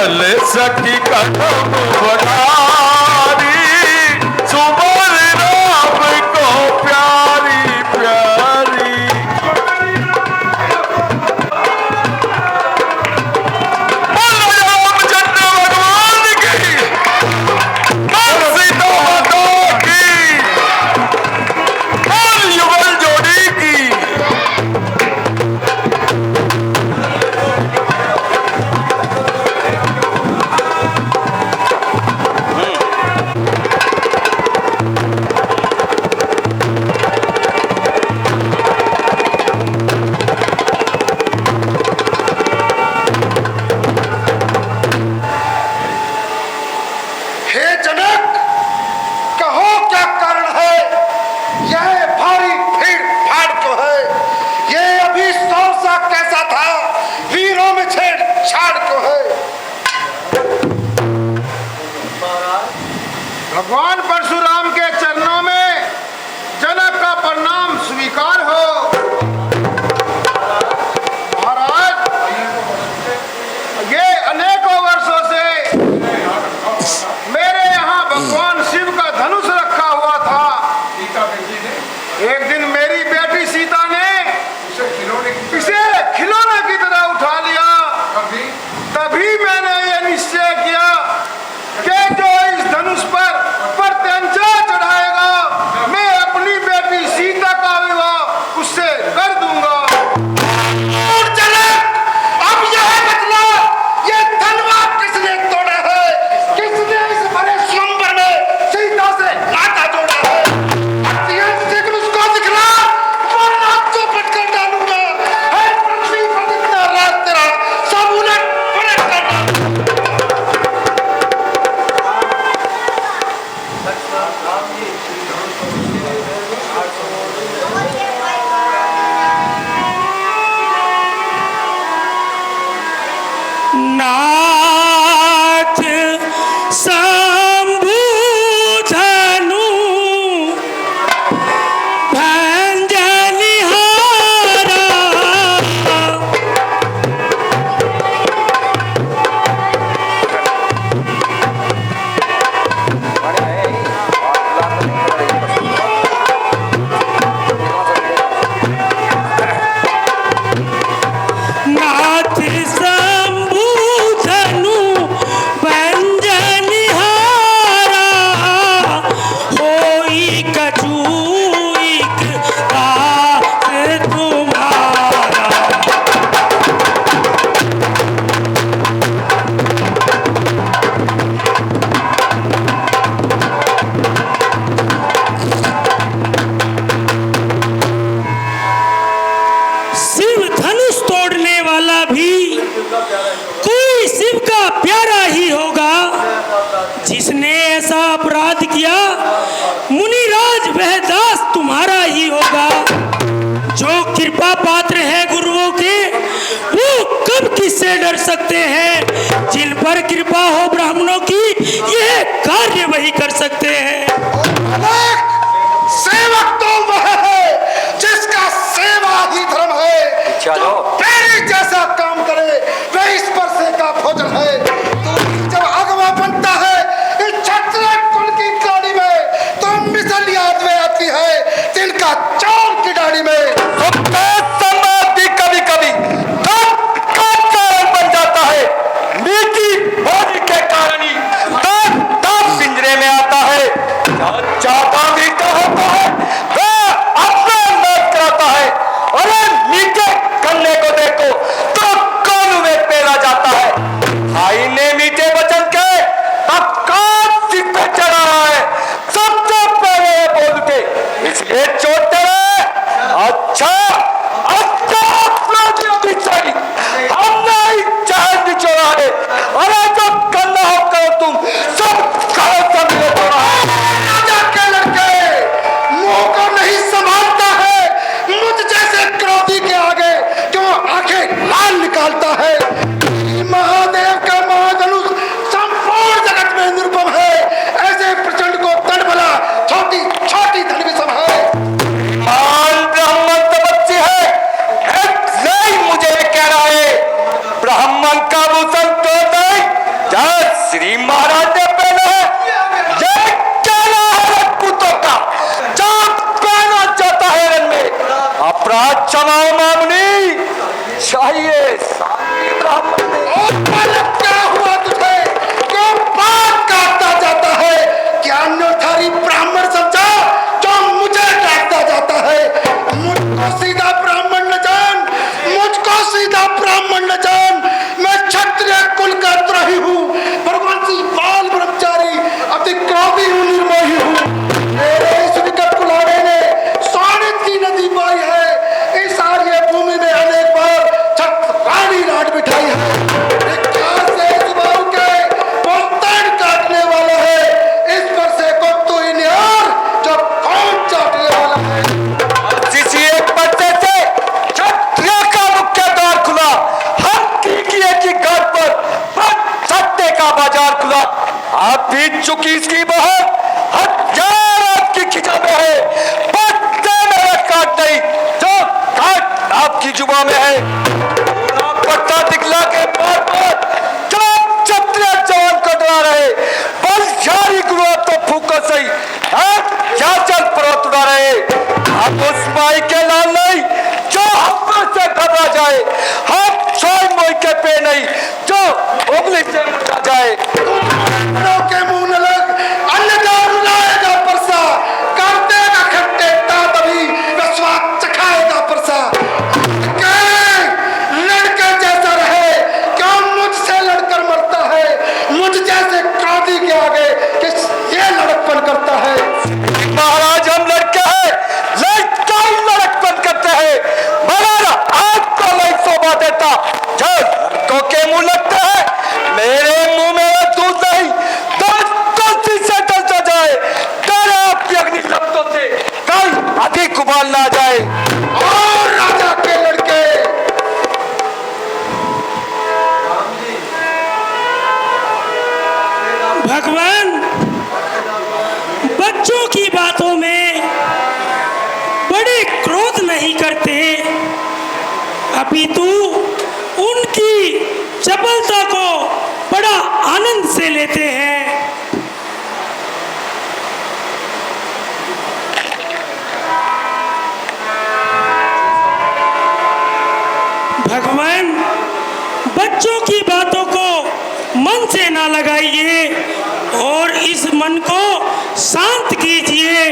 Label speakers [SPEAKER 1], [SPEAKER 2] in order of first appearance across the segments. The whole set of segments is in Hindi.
[SPEAKER 1] चल सकी कदम बढ़ारी, सुमर राम को प्यारी प्यारी। बोलो रामचंद्र भगवान की, बोल सीता माता की, बोल युगल जोड़ी की।
[SPEAKER 2] हे जनक, कहो क्या कारण है? यह भारी भीड़ भाड़ क्यों है? ये अभी सौसा कैसा था? वीरों में छेड़छाड़ क्यों है? भगवान परशुराम के चरणों में जनक का प्रणाम स्वीकार हो। महाराज, ये अनेकों वर्षों से मेरे यहाँ भगवान शिव का धनुष रखा हुआ था। एक दिन मेरी बेटी सीता ने इसे खिलौने की तरह उठा लिया। तभी मैंने ये निश्चय किया कि जो इस धनुष पर प्रत्यंचा चढ़ाएगा, मैं अपनी बेटी सीता का विवाह उससे कर दूंगा। और चले, अब यह बतला, ये धनवाद किसने तोड़ा है? किसने इस बड़े स्वयंवर में सीता से नाता जोड़ा है? उसको दिखला, वरना चौपट कर डालूंगा। है पृथ्वी पर जितना राज तेरा, सब उलट पलट कर डालूंगा।
[SPEAKER 3] नाथ शंभु धनु भंजनिहारा, नाथ शंभु धनु भंजनिहारा, होई कछुइक दास तुम्हारा। शिव धनुष तोड़ने वाला भी कोई शिव का प्यारा ही होगा। जिसने ऐसा अपराध किया, मुनिराज वह दास तुम्हारा ही होगा। जो कृपा पात्र है गुरुओं के, वो कब किससे डर सकते हैं? जिन पर कृपा हो ब्राह्मणों की, यह कार्य वही कर सकते हैं।
[SPEAKER 2] अनेक सेवक तो वह है जिसका सेवा ही धर्म है। जो तेरी जैसा काम करे वह इस पर से का भोजन है। तो जब अगवा बनता है इस क्षत्रिय कुल की गाड़ी में, तो मिसल याद में आती है तिनका चौर की डाड़ी में।
[SPEAKER 1] कभी कभी कारण बन जाता है। नीति भोज के कारण ही दांत पिंजरे में आता है। चाहता भी क्या होता है, वह अपना नाश कराता है। अरे नीचे करने को देख श्री महाराज ने पहना है, ये कहना है राजपूतों का। जब पहना जाता है रण में, अपराध क्षमाओ मामनी, चाहिए शांति ब्राह्मण ने।
[SPEAKER 2] क्या हुआ तुझे? क्यों बात काटता जाता है? क्या अन्योथारी ब्राह्मण समझा जो मुझे डांटता जाता है? मुझको सीधा ब्राह्मण न जान, मुझको सीधा ब्राह्मण न जान। मैं क्षत्रिय कुल का द्रोही हूँ, भगवंशी बाल ब्रह्मचारी, अति क्रोधी हूँ, निर्मोही हूँ। मेरे इस विकट कुलाड़े ने स्वानित की नदी पाई है। इस आर्य भूमि में अनेक बार छत्राणी राट बिठाई है। इतिहास से इस बाबू के पोस्तान काटने वाला है। इस पर से को तू ही निहार जो कौन चाटने वाला है।
[SPEAKER 1] जिसी एक पत्ते से क्षत्रिय का मुख्य द्वार खुला, हम की घर पर सत्य का बाजार खुला। आप बीत चुकी इसकी बहुत, हजार आपकी खिचा में है, पत्ते में काट नहीं, जो काट आपकी जुबा में है। पूरा पट्टा दिखला के बार बार जो क्षत्रिय जवान को डरा रहे, बस यारी गुरु तो फूको सही, क्या चल परोत उड़ा रहे। आप उस माई के लाल नहीं जो हम से घबरा जाए, हम सोई मोई के पे नहीं जो उंगली से मुटा जाए।
[SPEAKER 2] के मुंह न लग, अन्यथा रुलाएगा परसा, कर देगा खट्टे तभी वह स्वाद चखाएगा परसा। लड़के जैसा रहे, क्यों मुझसे लड़कर मरता है? मुझ जैसे क्रोधी के आगे किस ये लड़कपन करता है?
[SPEAKER 1] महाराज हम लड़के हैं, लड़का ही लड़कपन करते हैं, मगर आपको नहीं शोभा देता जो लड़कों के मुंह लगते हैं। मेरे मुंह में दूध नहीं, तुलसी से डलता जाए, डर आपकी अग्नि शब्दों से कल अधिक उबाल ना जाए।
[SPEAKER 2] और राजा के लड़के
[SPEAKER 3] भगवान बच्चों की बातों में बड़े क्रोध नहीं करते, अपितु उनकी चपलता को बड़ा आनंद से लेते हैं। भगवान बच्चों की बातों को मन से ना लगाइए और इस मन को शांत कीजिए।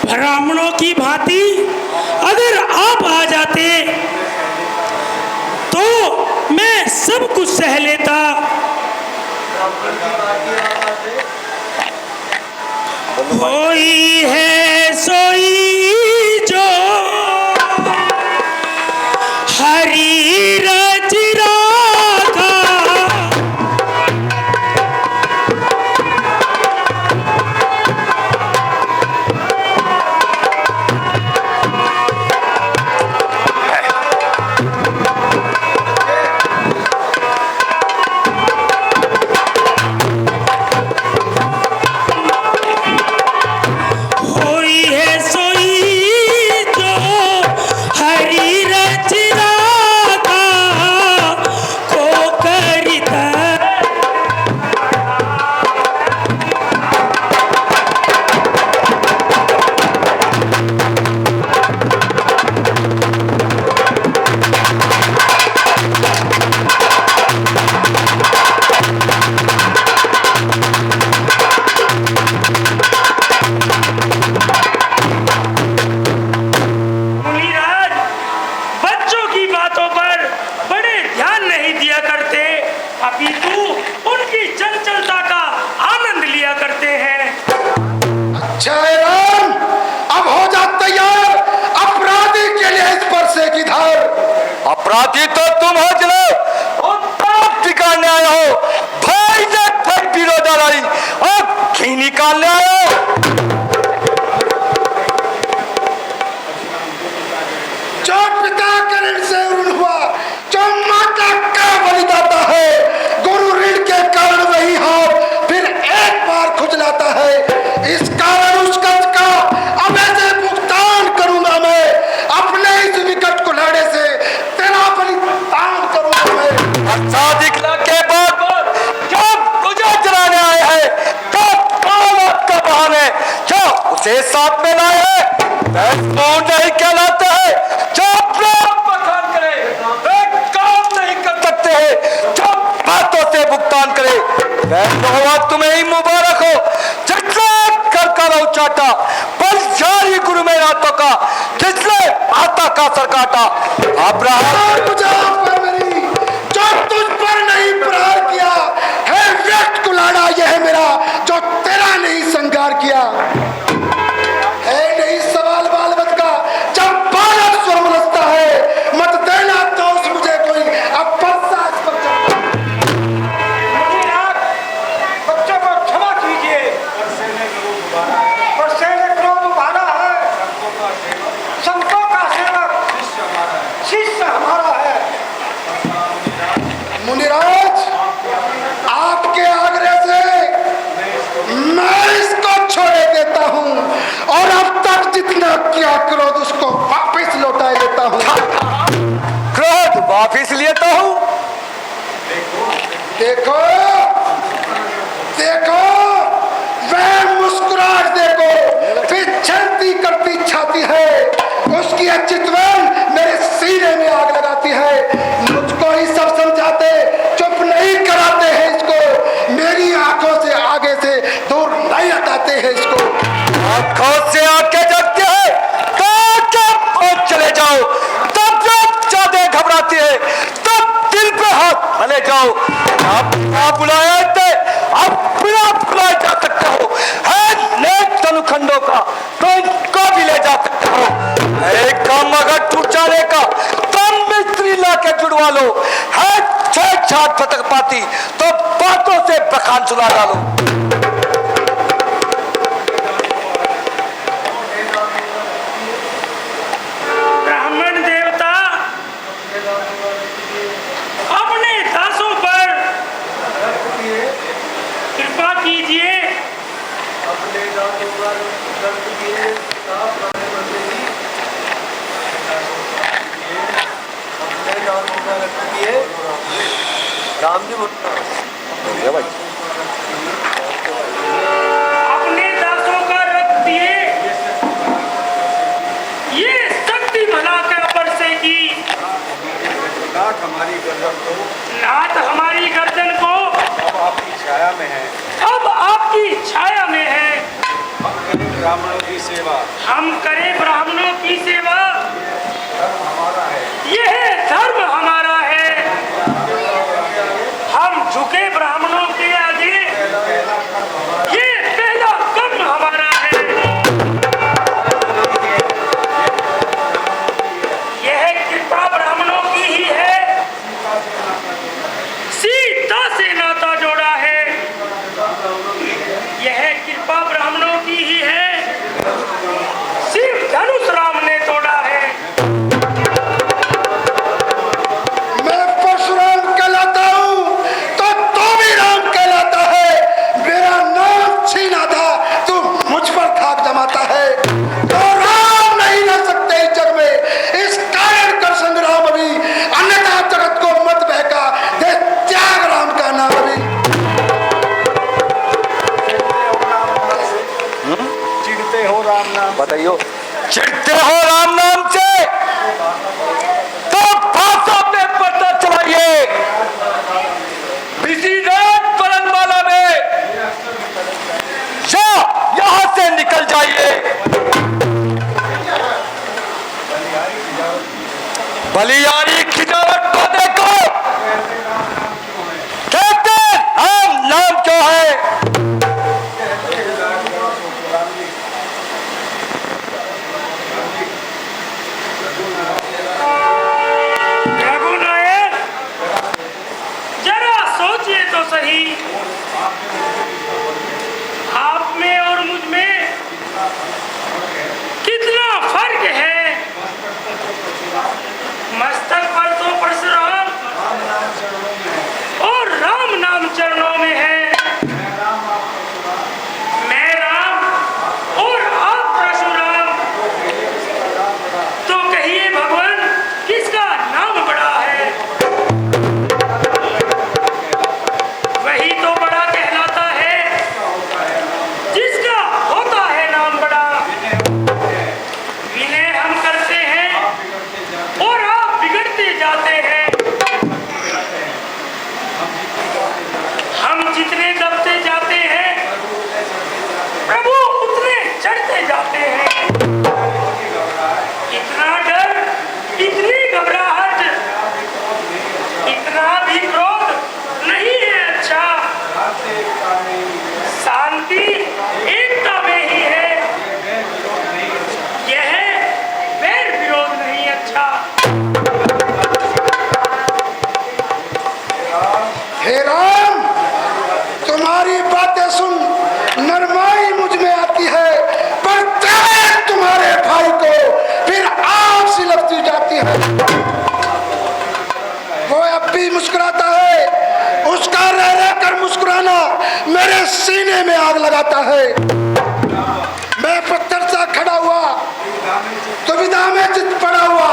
[SPEAKER 3] ब्राह्मणों की भांति अगर आप आ जाते तो मैं सब कुछ सह लेता। कोई है सोई जो हरि रच राखा, कोई है सोई जो हरि रच राखा को करिता। मुनिराज बच्चों की बातों पर बड़े ध्यान नहीं दिया करते, अपितु उनकी चंचलता का आनंद लिया करते हैं।
[SPEAKER 2] अच्छा है राम, अब हो जा तैयार अपराधी के लिए इस परसे की धार।
[SPEAKER 1] अपराधी तो तुम हो जलो, उत्ताप ठिकाने आए हो, भाई ने फिर विरोध लाई और घी निकालने आए हो।
[SPEAKER 2] जो पिता के ऋण से ऋण हुआ, जो माता का बलिदाता है, गुरु ऋण के कारण वही हाथ फिर एक बार खुजलाता है। इस कारण उस कर्ज का अब ऐसे भुगतान करूंगा मैं अपने इस विकट कुल्हाड़ी
[SPEAKER 1] से साथ में लाए हैं वह कौन नहीं कहलाते हैं जो अपना बखान करे, वह काम नहीं कर सकते हैं जो बातों से भुगतान करे। वह नौवा तुम्हें ही मुबारक हो जिसने कर करो चाटा बल जारी गुरु में रातों का जिसने माता का सर काटा। अब्राहम
[SPEAKER 2] जो तुझ पर नहीं प्रहार किया है व्यक्त कुलाड़ा, यह है मेरा जो तेरा नहीं संगार किया है। नहीं सवाल बालवत का जब बालक स्वर रचता है, मत देना दोष मुझे कोई अब परसा इस पर चढ़ता।
[SPEAKER 4] बच्चों को क्षमा कीजिए, परसे ने क्रोध उभारा है। संतों का सेवक शिष्य हमारा है।
[SPEAKER 2] मुनिराज, आपके आग्रह से मैं इसको छोड़े देता हूँ और अब तक जितना किया क्रोध उसको वापस लौटा लेता हूँ।
[SPEAKER 1] क्रोध वापिस लेता हूँ।
[SPEAKER 2] देखो देखो वह मुस्कुराहट देखो, फिर छलती करती छाती है, उसकी चितवन मेरे सीने में आग लगाती है। मुझको ही सब समझाते, चुप नहीं कराते हैं इसको, मेरी आंखों से आगे से दूर नहीं हटाते हैं इसको।
[SPEAKER 1] आंखों से आके जगते हैं ताकि पहुंच चले जाओ, तब जब ज्यादा घबराती है तब दिल पे हाथ भले जाओ। आप बुलाया थे, आप बिना बुलाए जा सकते हो, है नेक तनुखंडों का तो इनको भी ले जा सकते हो। एक काम अगर टूट जाने का तब मिस्त्री ला के जुड़वा लो, है छेद छाट फटक पाती तो बातों से बखान सुना डालो।
[SPEAKER 3] ब्राह्मण देवता अपने दासों पर कृपा कीजिए।
[SPEAKER 1] राम जी भाई
[SPEAKER 3] अपने दासों का रख दिए, ये शक्ति भला कर बरसेगी।
[SPEAKER 4] नाथ हमारी गर्दन को
[SPEAKER 3] नाथ हमारी गर्दन को
[SPEAKER 4] अब आपकी छाया में है।
[SPEAKER 3] अब आपकी छाया में है।
[SPEAKER 4] हम करें ब्राह्मणों की सेवा,
[SPEAKER 3] हम करें ब्राह्मणों की सेवा,
[SPEAKER 4] धर्म हमारा है।
[SPEAKER 3] यह धर्म हमारा है। हम झुके ब्राह्मणों के आगे, ये पहला कर्म हमारा है। यह कृपा ब्राह्मणों की ही है। सीता से नाता जोड़ा है, यह कृपा ब्राह्मणों की ही है। सिर्फ धनुष राम ने तोड़ा है।
[SPEAKER 2] मैं परशुराम कहलाता हूँ तो तू भी राम कहलाता है। मेरा नाम छीना था, तू मुझ पर खाक जमाता है। तो राम नहीं रह सकते इस जग में, इस कारण कर संग्राम अभी, अन्यथा जगत को मत बहका दे त्याग राम का नाम अभी।
[SPEAKER 4] चिढ़ते हो राम नाम,
[SPEAKER 1] बताइयो, चिढ़ते हो राम नाम से तो भाषा पे पता चलाइए। किसी रात बरनवाला में या यहां से निकल जाइए। बलियारी खिजावट को देखो, कहते हम नाम क्यों है।
[SPEAKER 3] रघुनायक, जरा सोचिए तो सही, आप में और मुझ में कितना फर्क है। मस्तक
[SPEAKER 2] जमाना मेरे सीने में आग लगाता है। मैं पत्थर सा खड़ा हुआ, दुविधा में चित पड़ा हुआ,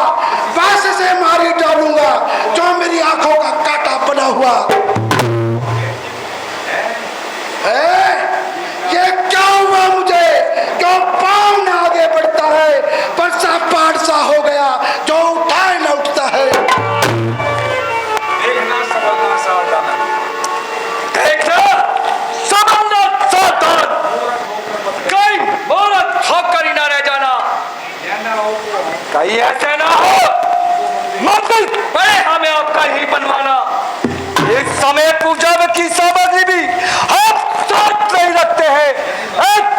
[SPEAKER 2] बांस से मारी डालूंगा जो मेरी आंखों का कांटा बना हुआ। ये क्या हुआ मुझे? क्यों पाँव न आगे बढ़ता है? परसा पहाड़ सा हो गया जो उठाए न उठता है।
[SPEAKER 1] देखना समझना सावधान, देखना समझना सावधान, कहीं मोहरत होकर ही ना रह जाना, कहीं ऐसे ना हो मंदिर पड़े हमें आपका ही बनवाना। इस समय पूजा की सामग्री भी हम साथ नहीं रखते हैं।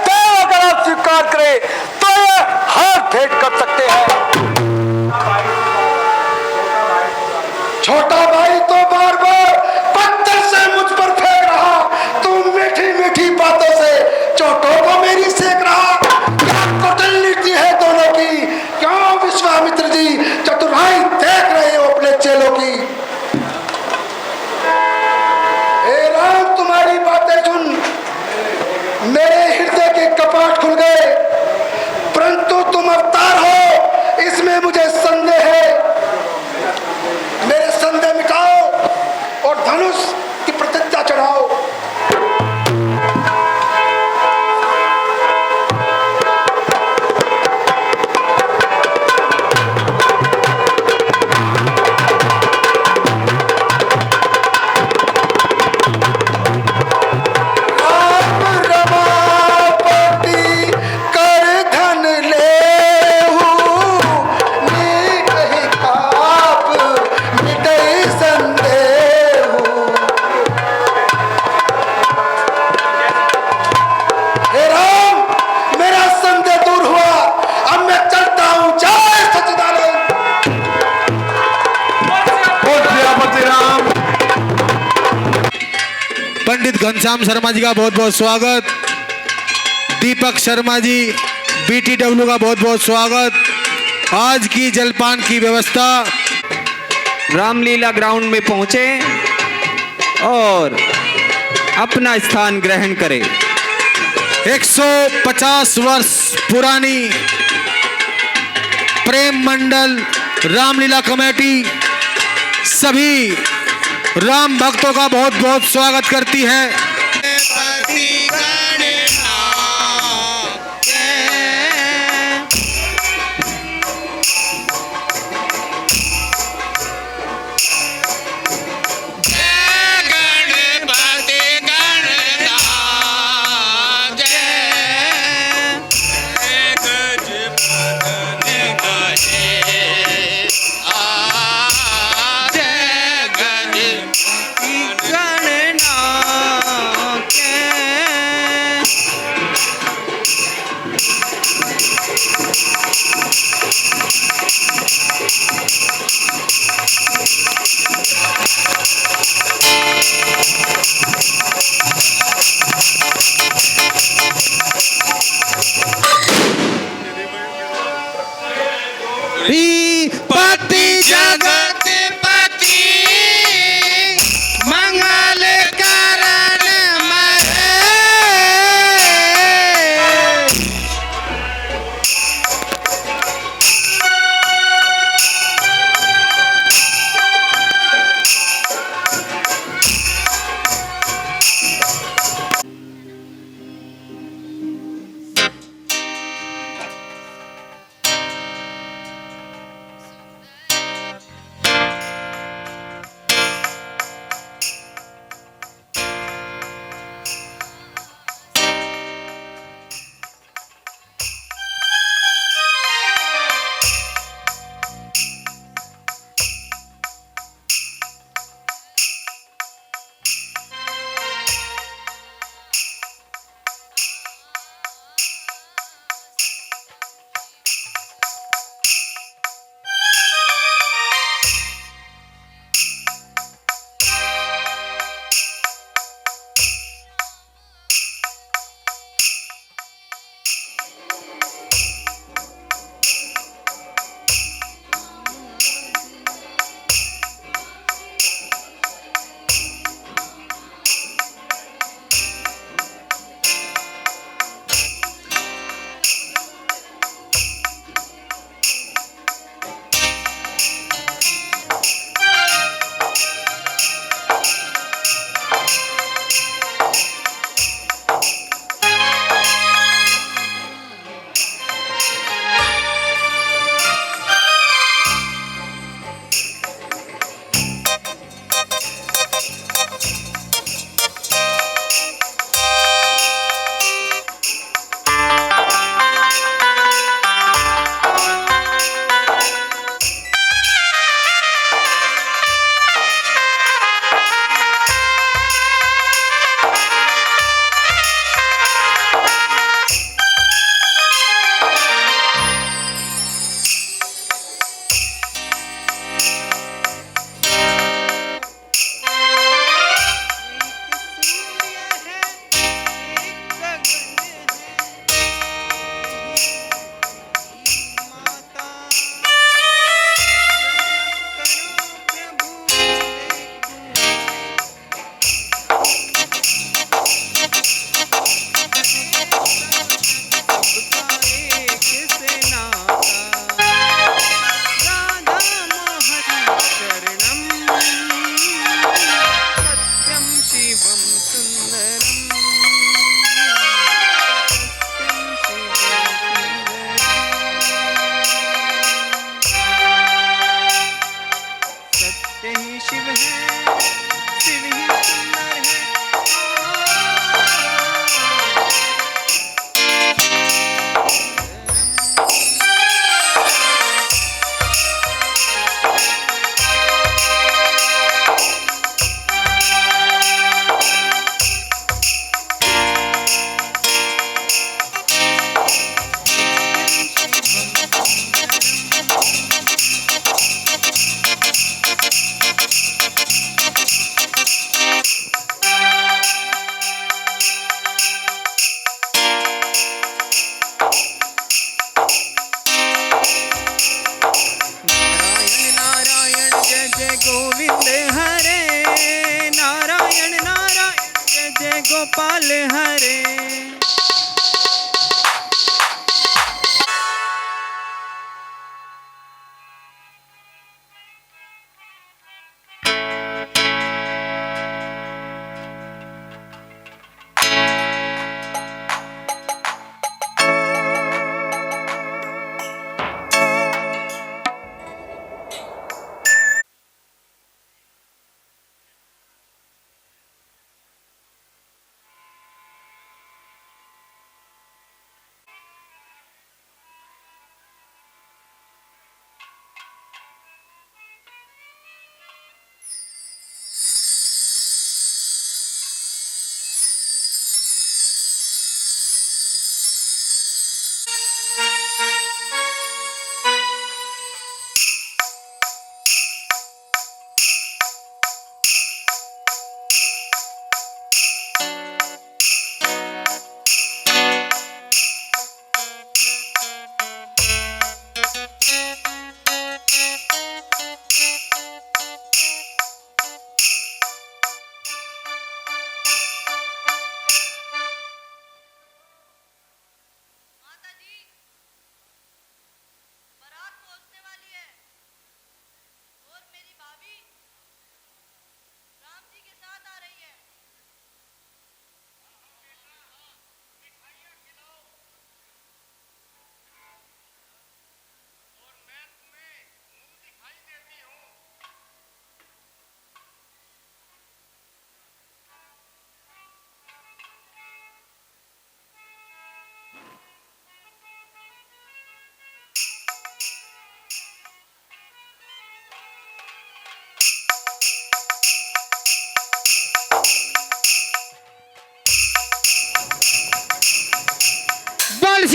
[SPEAKER 1] देव अगर आप स्वीकार करें तो ये हाथ भेंट कर सकते हैं।
[SPEAKER 2] छोटा भाई तो बार बार पत्थर से मुझ पर फेंक रहा, तुम मीठी मीठी बातों से चोटों को मेरी सेक रहा। क्या कुटिल नीति है दोनों की? क्यों विश्वामित्र जी चतुराई देख रहे हो अपने चेलों की? हे राम, तुम्हारी बातें सुन मेरे हृदय के कपाट खुल गए, परंतु तुम अवतार हो इसमें मुझे संदेह है। मेरे संदेह मिटाओ और धनुष की प्रतिज्ञा चढ़ाओ।
[SPEAKER 5] पंडित घनश्याम शर्मा जी का बहुत बहुत स्वागत, दीपक शर्मा जी BTW का बहुत बहुत स्वागत। आज की जलपान की व्यवस्था
[SPEAKER 6] रामलीला ग्राउंड में पहुंचे और अपना स्थान ग्रहण करें।
[SPEAKER 5] 150 वर्ष पुरानी प्रेम मंडल रामलीला कमेटी सभी राम भक्तों का बहुत बहुत स्वागत करती है।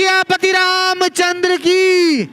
[SPEAKER 5] सियापति रामचंद्र की।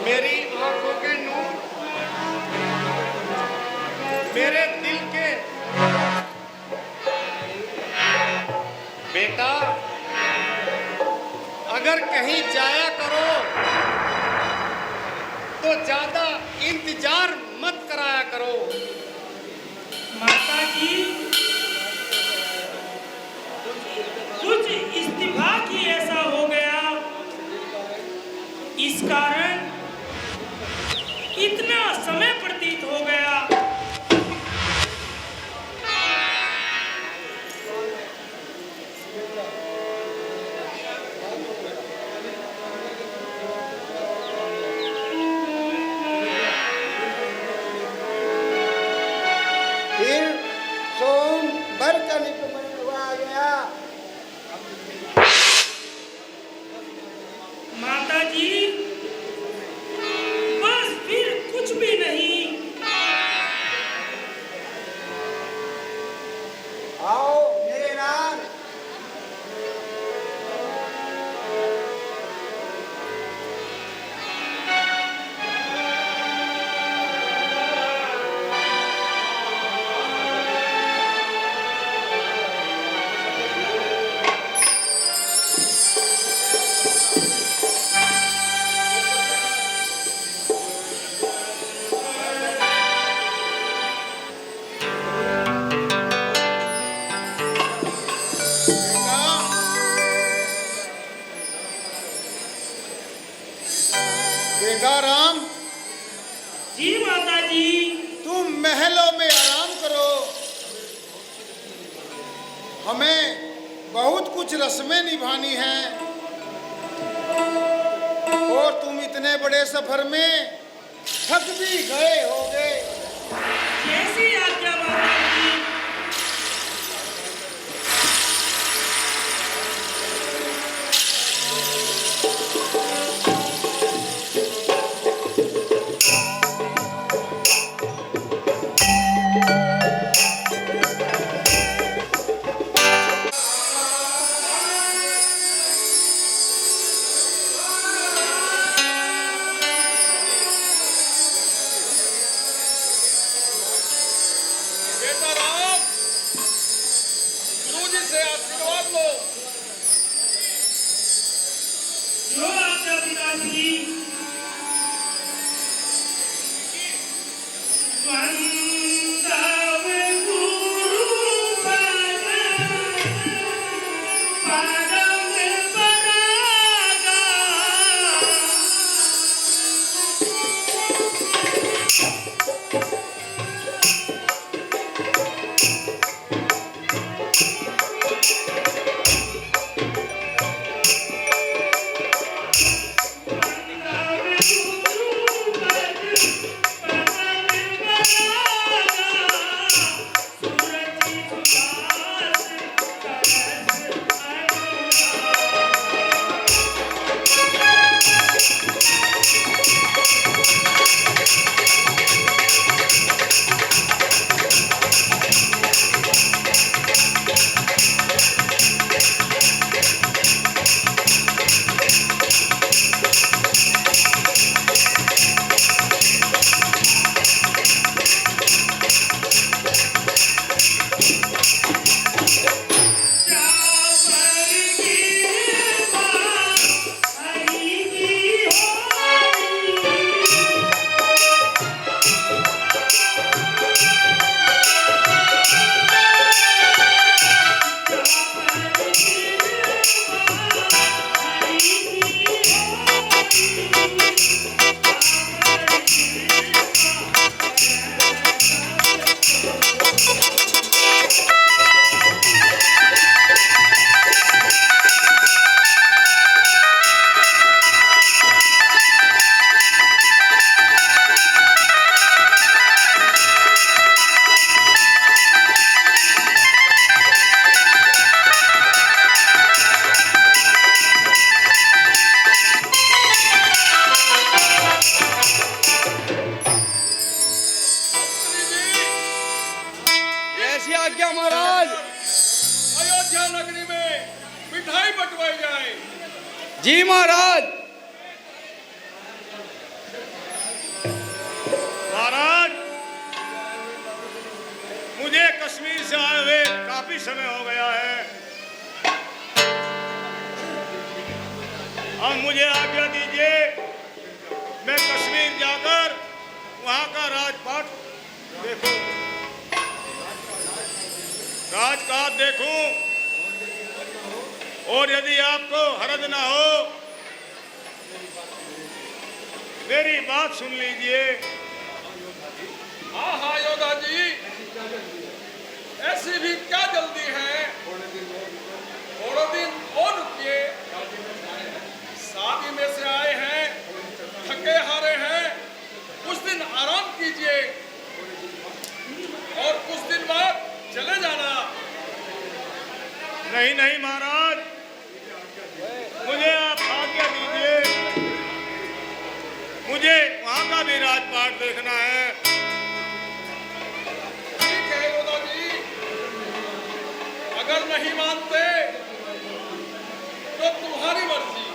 [SPEAKER 2] मेरी आंखों के नूर, मेरे दिल के बेटा, अगर कहीं जाया करो तो ज्यादा इंतजार मत कराया करो।
[SPEAKER 3] माता जी, कुछ इस्तीफा की ऐसा हो गया, इस कारण इतना समय प्रतीत हो गया।
[SPEAKER 4] फिर सोमवार का निगमन हुआ गया।
[SPEAKER 3] माता जी, बस फिर कुछ भी नहीं।
[SPEAKER 4] आओ मेरे नाम।
[SPEAKER 2] बेटा राम,
[SPEAKER 3] जी माता जी।
[SPEAKER 2] तुम महलों में आराम करो। हमें बहुत कुछ रस्में निभानी हैं और तुम इतने बड़े सफर में थक भी गए होगे।
[SPEAKER 3] जैसी आज्ञा माता जी।
[SPEAKER 1] बेटा राम, गुरुजी से आशीर्वाद लो।
[SPEAKER 3] जो आज्ञा पिताजी। वंदे गुरु परम परागा।
[SPEAKER 1] ऐसी आज्ञा महाराज। अयोध्या नगरी में मिठाई बंटवाई जाए।
[SPEAKER 6] जी महाराज।
[SPEAKER 2] महाराज, मुझे कश्मीर से आए हुए काफी समय हो गया है। अब मुझे आज्ञा दीजिए, मैं कश्मीर जाकर वहां का राजपाट देखूं, राजकाज देखूं, और यदि आपको हरज ना हो मेरी बात सुन लीजिए।
[SPEAKER 1] हाँ हाँ योगा जी, ऐसी भी क्या जल्दी है? थोड़ा दिन और रुकिए। शादी में से आए हैं, थके हारे हैं, कुछ दिन आराम कीजिए और कुछ दिन बाद चले जाना।
[SPEAKER 2] नहीं नहीं महाराज, मुझे आप आज्ञा दीजिए, मुझे वहां का भी राजपाट देखना है।
[SPEAKER 1] ठीक है योगा जी, अगर नहीं मानते तो तुम्हारी मर्जी।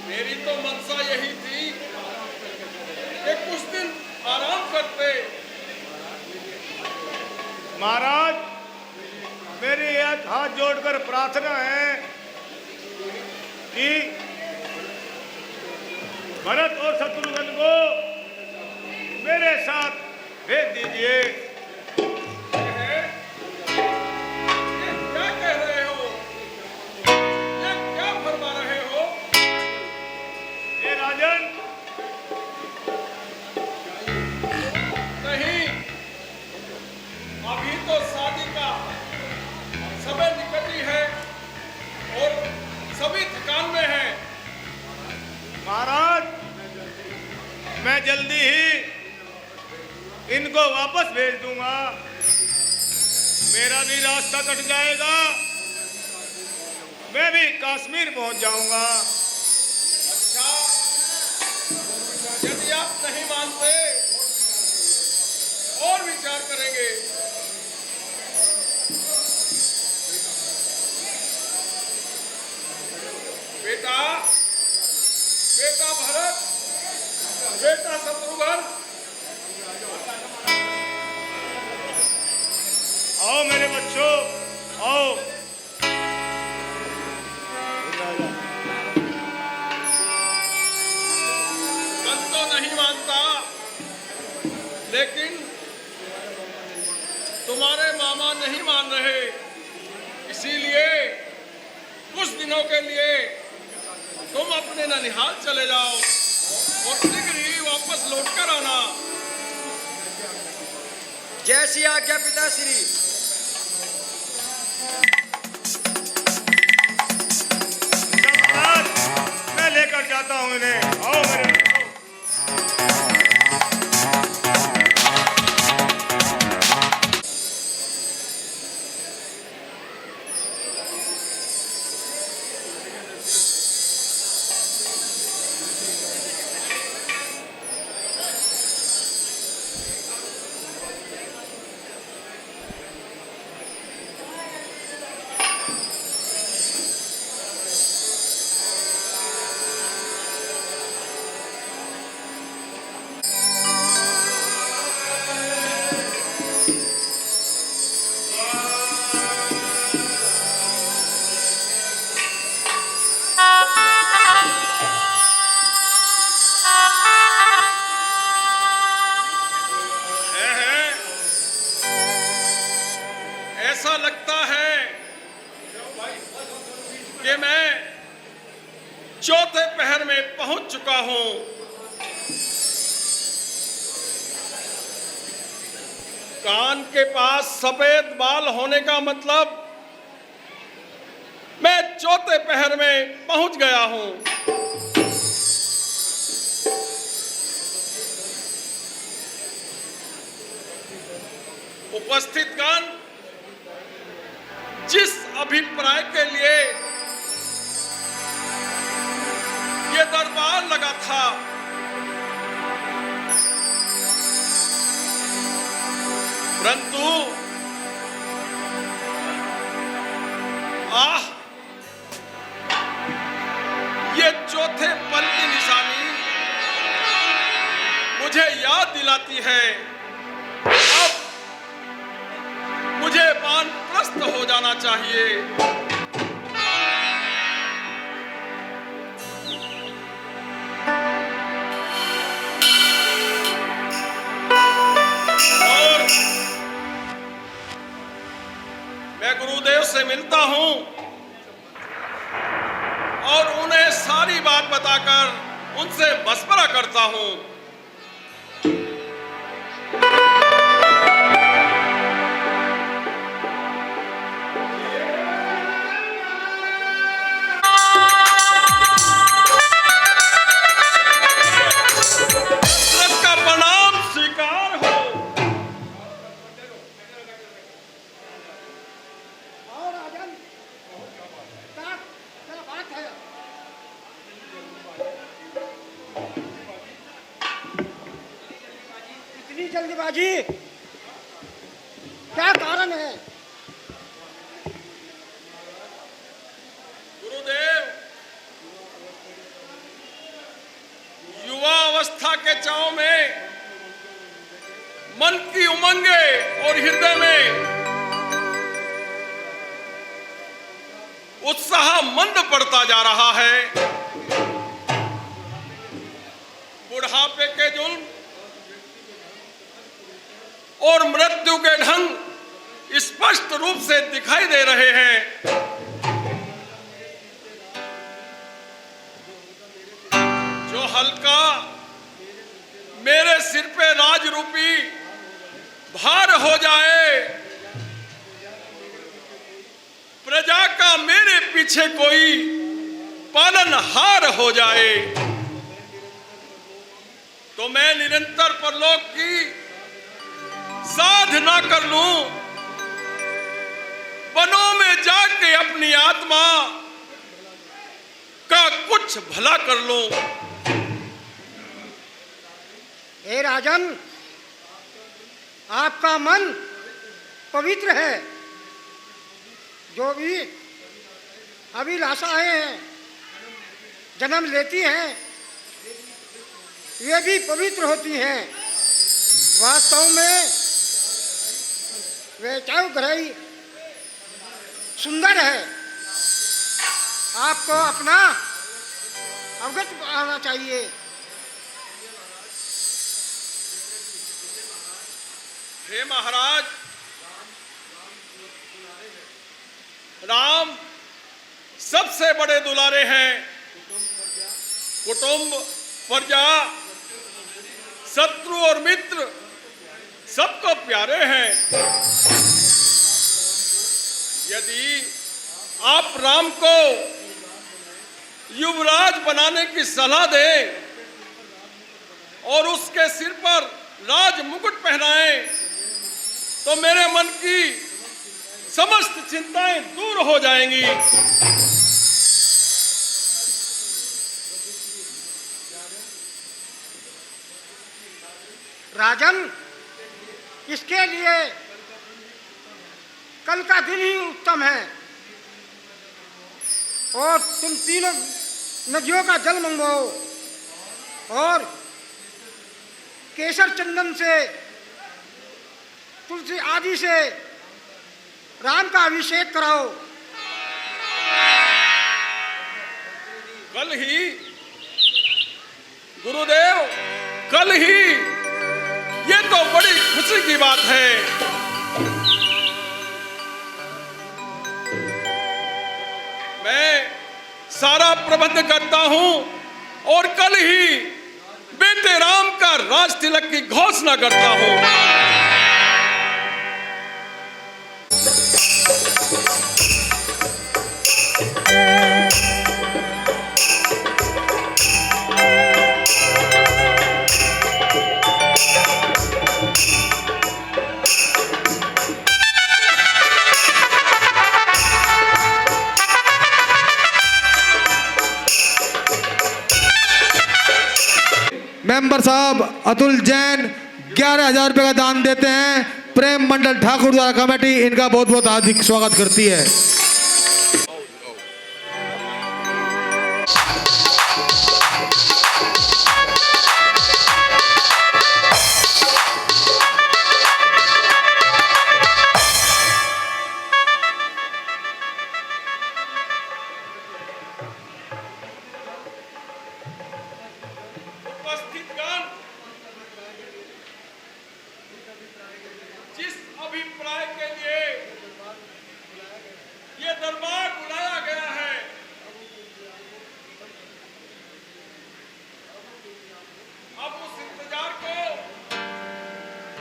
[SPEAKER 1] मेरी तो मनसा यही थी कि कुछ दिन आराम करते।
[SPEAKER 2] महाराज, मेरी एक हाथ जोड़कर प्रार्थना है कि भरत और शत्रुघ्न को मेरे साथ भेज दीजिए।
[SPEAKER 1] ये क्या कह रहे हो? ये क्या फरमा रहे हो?
[SPEAKER 2] हे राजन,
[SPEAKER 1] नहीं, अभी तो शादी का समय निकट ही है और सभी थकान में हैं।
[SPEAKER 2] महाराज, मैं जल्दी ही इनको वापस भेज दूंगा। मेरा भी रास्ता कट जाएगा, मैं भी कश्मीर पहुंच जाऊंगा।
[SPEAKER 1] अच्छा, यदि आप नहीं मानते और विचार करेंगे। बेटा, बेटा भरत, बेटा शत्रुघ्न,
[SPEAKER 2] आओ मेरे बच्चों, आओ।
[SPEAKER 7] गन तो नहीं मानता, लेकिन तुम्हारे मामा नहीं मान रहे, इसीलिए कुछ दिनों के लिए तुम अपने ननिहाल चले जाओ और शीघ्र ही वापस लौट कर आना।
[SPEAKER 1] जैसी आज्ञा पिताश्री।
[SPEAKER 2] महाराज, मैं लेकर जाता हूँ इन्हें। आओ मेरे बच्चों।
[SPEAKER 7] ऐसा लगता है कि मैं चौथे पहर में पहुंच चुका हूं। कान के पास सफेद बाल होने का मतलब मैं चौथे पहर में पहुंच गया हूं। उपस्थित गण, जिस अभिप्राय के लिए ये दरबार लगा था, परंतु ये चौथे पल की निशानी मुझे याद दिलाती है अब मुझे वानप्रस्थ हो जाना चाहिए। और मैं गुरुदेव से मिलता हूं और उन्हें सारी बात बताकर उनसे मशवरा करता हूं।
[SPEAKER 4] जल्दबाजी क्या कारण है?
[SPEAKER 7] गुरुदेव, युवा अवस्था के चाव में मन की उमंगे और हृदय में उत्साह मंद पड़ता जा रहा है। बुढ़ापे के जुल्म और मृत्यु के ढंग स्पष्ट रूप से दिखाई दे रहे हैं। जो हल्का मेरे सिर पे राज रूपी भार हो जाए, प्रजा का मेरे पीछे कोई पालनहार हो जाए, तो मैं निरंतर परलोक की साधना कर लूं, वनों में जाके अपनी आत्मा का कुछ भला कर लूं।
[SPEAKER 4] हे राजन, आपका मन पवित्र है। जो भी अभिलाषाएं हैं जन्म लेती हैं, ये भी पवित्र होती हैं। वास्तव में वे चौग्रही सुंदर है। आपको अपना अवगत आना चाहिए।
[SPEAKER 7] हे महाराज, राम सबसे बड़े दुलारे हैं। कुटुंब, प्रजा, शत्रु और मित्र सबको प्यारे हैं। यदि आप राम को युवराज बनाने की सलाह दें और उसके सिर पर राज मुकुट पहनाएं, तो मेरे मन की समस्त चिंताएं दूर हो जाएंगी।
[SPEAKER 4] राजन, इसके लिए कल का दिन ही उत्तम है। और तुम तीनों नदियों का जल मंगवाओ और केसर चंदन से, तुलसी आदि से राम का अभिषेक कराओ।
[SPEAKER 7] कल ही गुरुदेव, कल ही, ये तो बड़ी खुशी की बात है। मैं सारा प्रबंध करता हूं और कल ही बेटे राम का राज तिलक की घोषणा करता हूं।
[SPEAKER 5] मेंबर साहब अतुल जैन 11,000 रुपए का दान देते हैं। प्रेम मंडल ठाकुर द्वारा कमेटी इनका बहुत बहुत हार्दिक स्वागत करती है।
[SPEAKER 7] उपस्थितगण, जिस अभिप्राय के लिए ये दरबार बुलाया गया है, अब उस इंतजार को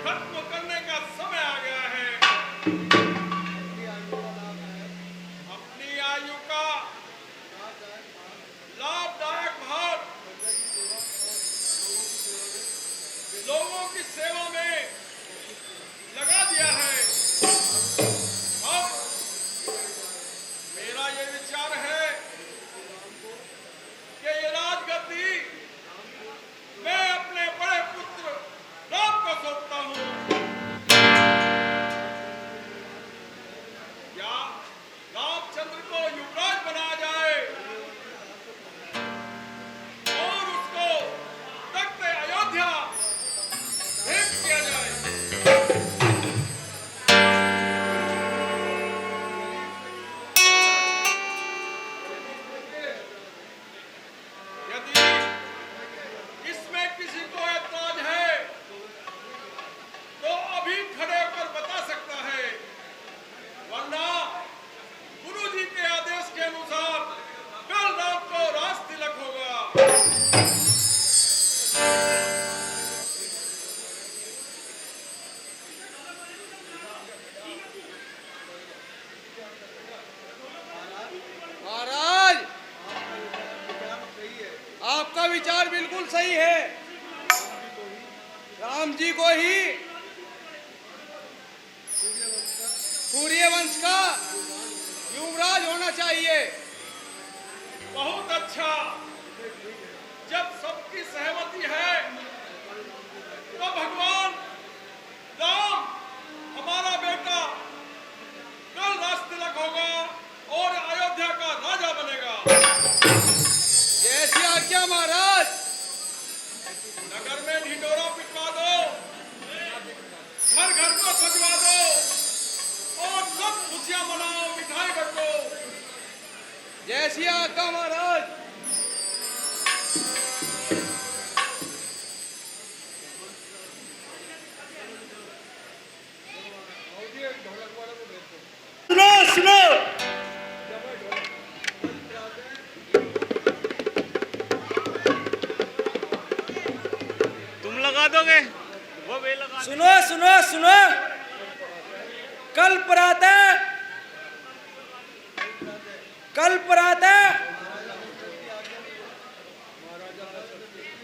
[SPEAKER 7] खत्म करने का समय आ गया है। अपनी आयु का लाभदायक भाग लोगों की सेवा में लगा दिया है। अब मेरा ये विचार है कि ये राजगद्दी मैं अपने बड़े पुत्र राम को सौंपता हूं। या रामचंद्र को युवराज बनाया जाए और उसको तख्त अयोध्या भेंट किया जाए। यदि इसमें किसी को ऐतराज है तो अभी खड़े होकर बता सकता है, वरना गुरुजी के आदेश के अनुसार कल रात को राज तिलक होगा।
[SPEAKER 1] महाराज, आपका विचार बिल्कुल सही है। राम जी को ही सूर्यवंश का युवराज होना चाहिए।
[SPEAKER 7] बहुत अच्छा। जब सबकी सहमति है तो भगवान राम, हमारा बेटा, कल राज तिलक होगा और अयोध्या का राजा बनेगा।
[SPEAKER 1] जैसी आज्ञा महाराज।
[SPEAKER 7] नगर में ढिंडोरा पिटवा दो, घर घर को सजवा दो सिया का महाराज।
[SPEAKER 3] सुनो सुनो,
[SPEAKER 8] तुम लगा दोगे वो वे लगा।
[SPEAKER 3] सुनो सुनो सुनो, कल प्रातः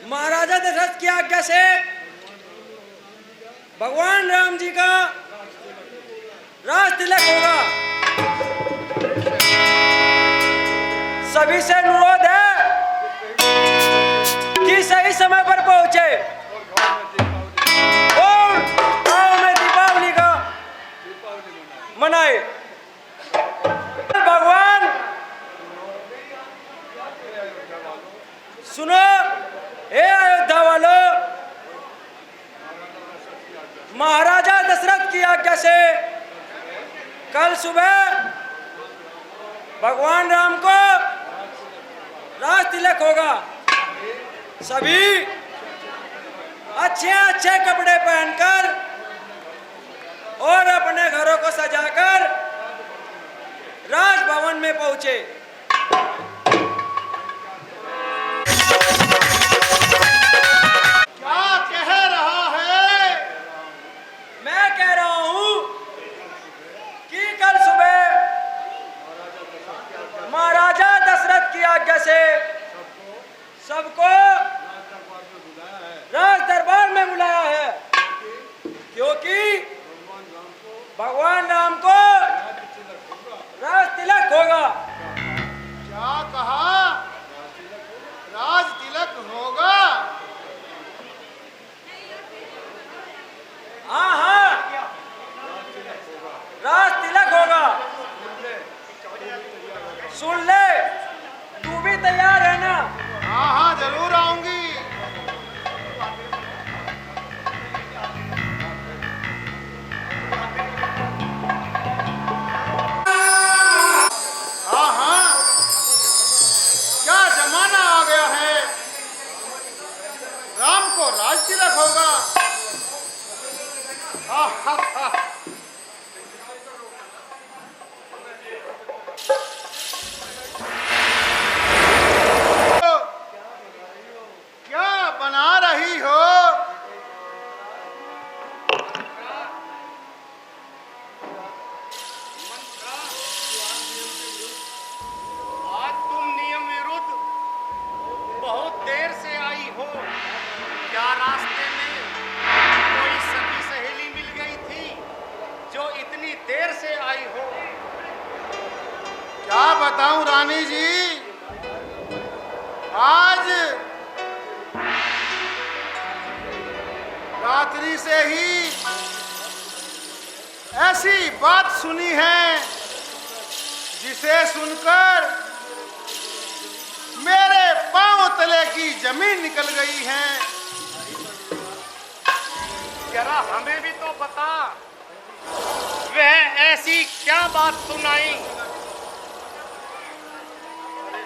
[SPEAKER 3] महाराजा दशरथ की आज्ञा से भगवान राम जी का राज तिलक होगा। सभी से अनुरोध है कि सही समय पर पहुंचे और गांव में दीपावली का मनाए। भगवान सुनो, हे अयोध्या वालों, महाराजा दशरथ की आज्ञा से कल सुबह भगवान राम को राज तिलक होगा। सभी अच्छे अच्छे कपड़े पहनकर और अपने घरों को सजाकर राजभवन में पहुंचे।
[SPEAKER 2] क्या कह रहा है?
[SPEAKER 3] मैं कह रहा हूं कि कल सुबह महाराजा दशरथ की आज्ञा से सबको राज दरबार में बुलाया है, क्योंकि भगवान राम को राज तिलक होगा।
[SPEAKER 2] क्या कहा? राज तिलक होगा?
[SPEAKER 3] हाँ हाँ, राज तिलक होगा। सुन ले, तू भी तैयार है ना?
[SPEAKER 2] हाँ हाँ, जरूर आऊंगी। हाँ हाँ, क्या जमाना आ गया है। राम को राज तिलक होगा। हाँ हाँ हाँ। क्या बना रही हो?
[SPEAKER 8] आज तुम नियम विरुद्ध बहुत देर से आई हो। क्या रास्ते में कोई सखी सहेली मिल गई थी जो इतनी देर से आई हो?
[SPEAKER 2] क्या बताऊं रानी जी, आज रात्रि से ही ऐसी बात सुनी है जिसे सुनकर मेरे पांव तले की जमीन निकल गई है।
[SPEAKER 8] जरा हमें भी तो बता, वह ऐसी क्या बात सुनाई?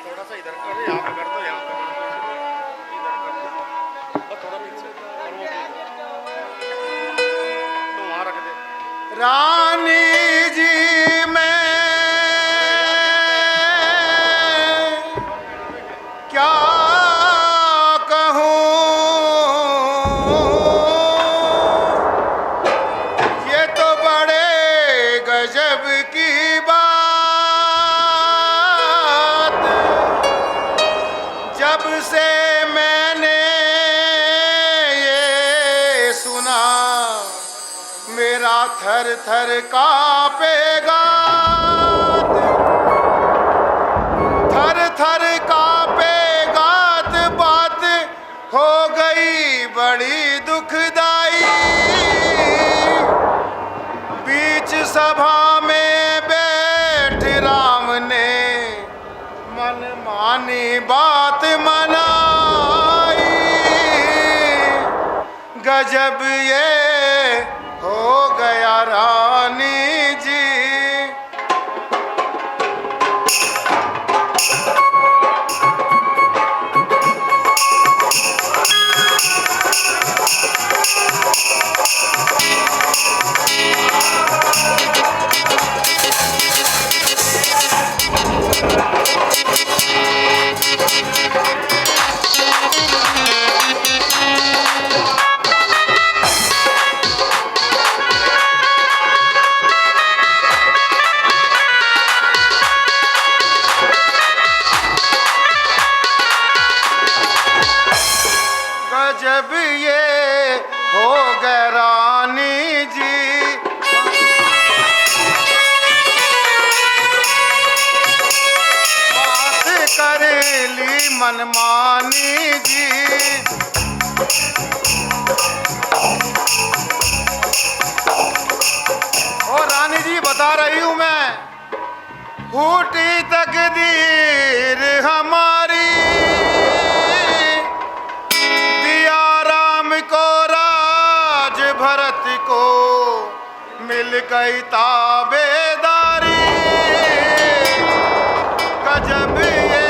[SPEAKER 8] थोड़ा सा इधर कर, यहाँ पे कर दो, यहाँ पे इधर कर दो, और थोड़ा पीछे और वो तो वहाँ रख दे।
[SPEAKER 2] रानी जी मैं क्या कहूँ, ये तो बड़े गजब की बात। जब से मैंने ये सुना मेरा थर थर कांपेगा, थर थर कांपेगा। बात हो गई बड़ी दुखदाई। बीच सभा में बैठ राम ने मन मानी बात मनाई। गजब ये हो गया रानी जी। मनमानी जी। और रानी जी बता रही हूं मैं, फूटी तकदीर हमारी, दिया राम को राज भरत को मिल गई ताबेदारी, गजब ये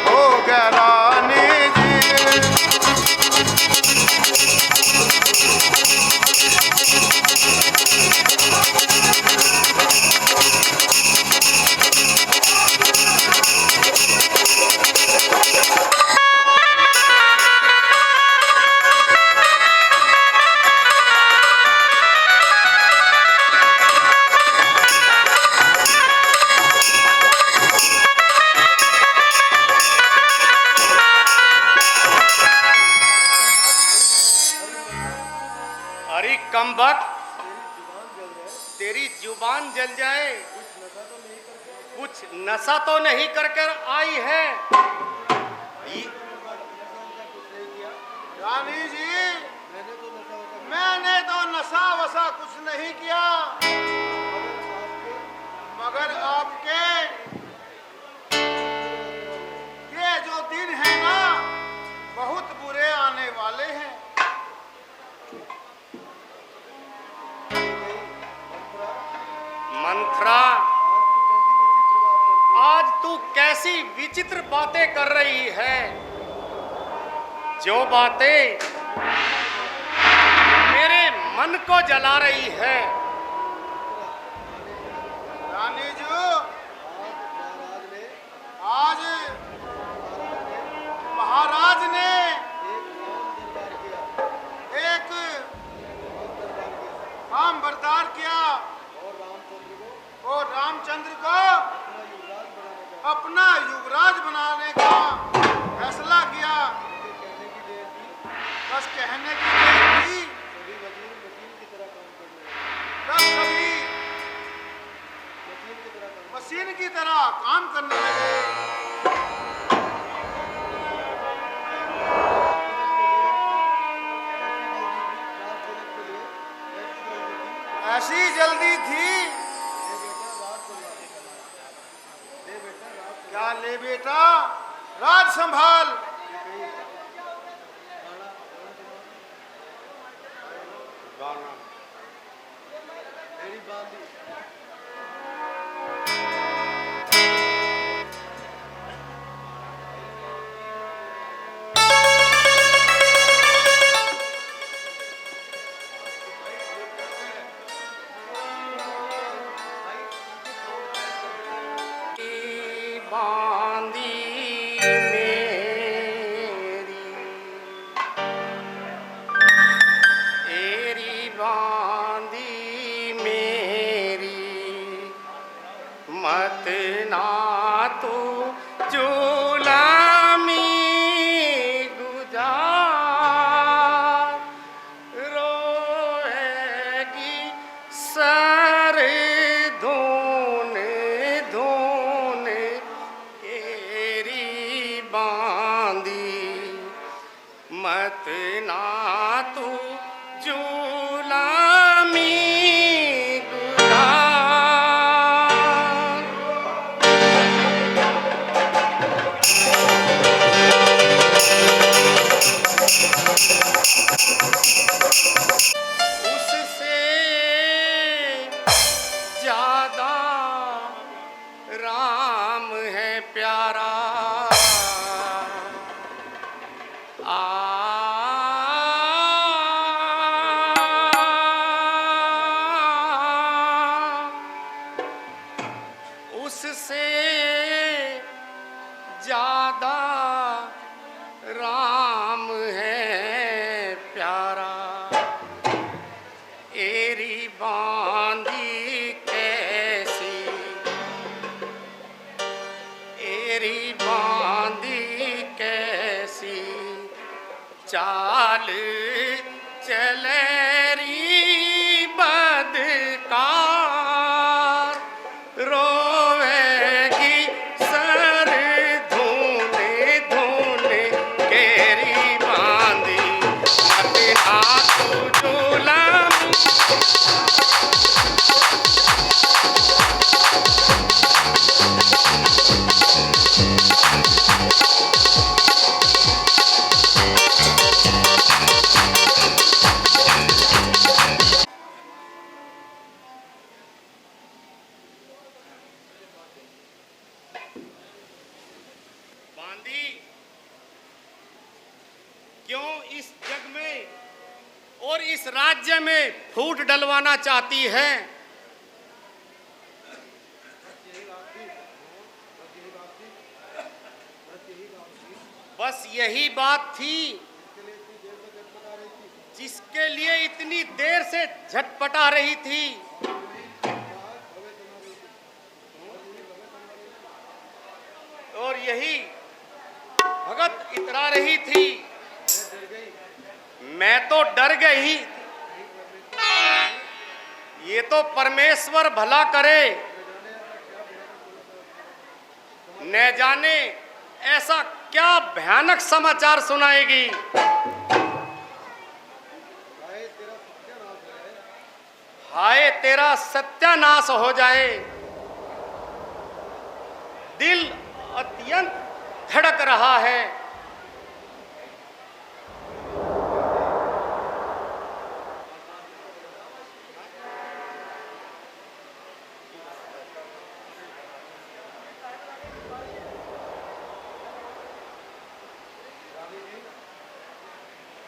[SPEAKER 2] हो गया रानी जी।
[SPEAKER 8] अरे कमबख्त, तेरी जुबान जल जाए, कुछ नशा तो नहीं कर कर आई है?
[SPEAKER 2] रानी जी मैंने तो नशा वशा कुछ नहीं किया, मगर आपके ये जो दिन है ना बहुत बुरे आने वाले हैं।
[SPEAKER 8] मंथरा, आज तू कैसी विचित्र बातें कर रही है? जो बातें मेरे मन को जला रही है।
[SPEAKER 2] रानी जी आज महाराज ने एक काम बरदार किया और रामचंद्र को अपना युवराज बनाने का फैसला किया। बस कहने की देर थी, तब सभी मशीन की तरह काम करने लगे। ऐसी जल्दी थी, क्या ले बेटा राज संभाल।
[SPEAKER 8] मत ना तू जुलामी गुजार, रोएगी सर धून धून तेरी बांधी। मत ना तू जुलामी उससे ज्यादा राम है प्यारा। उससे ज्यादा राम है प्यारा। एरी बांधी कैसी, एरी बांधी कैसी चाल चले री बदकार, रोएगी सर धूने धूने बांदी क्यों इस जग में और इस राज्य में फूट डलवाना चाहती है? बस यही बात थी जिसके लिए इतनी देर से झटपटा रही थी। और यही भगत इतरा रही थी। मैं तो डर गई। ये तो परमेश्वर भला करे, न जाने ऐसा क्या भयानक समाचार सुनाएगी। हाय तेरा सत्यानाश हो जाए। दिल अत्यंत धड़क रहा है।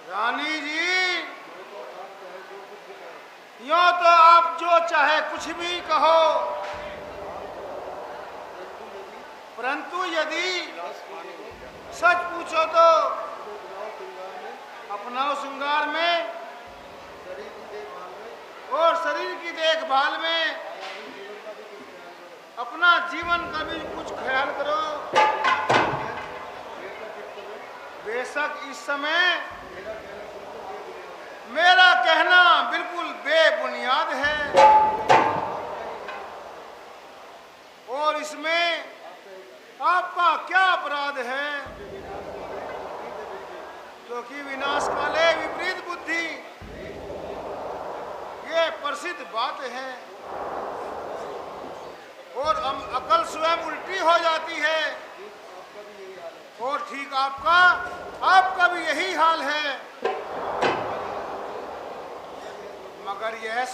[SPEAKER 2] रानी जी, यूं तो आप जो चाहे कुछ भी कहो, परंतु यदि सच पूछो तो अपना श्रृंगार में और शरीर की देखभाल में अपना जीवन का भी कुछ ख्याल करो। बेशक इस समय मेरा कहना बिल्कुल बेबुनियाद है और इसमें आपका क्या अपराध है? क्योंकि विनाश काले विपरीत बुद्धि, ये प्रसिद्ध बात है। और हम अकल स्वयं उल्टी हो जाती है। और ठीक आपका भी यही हाल है। मगर यह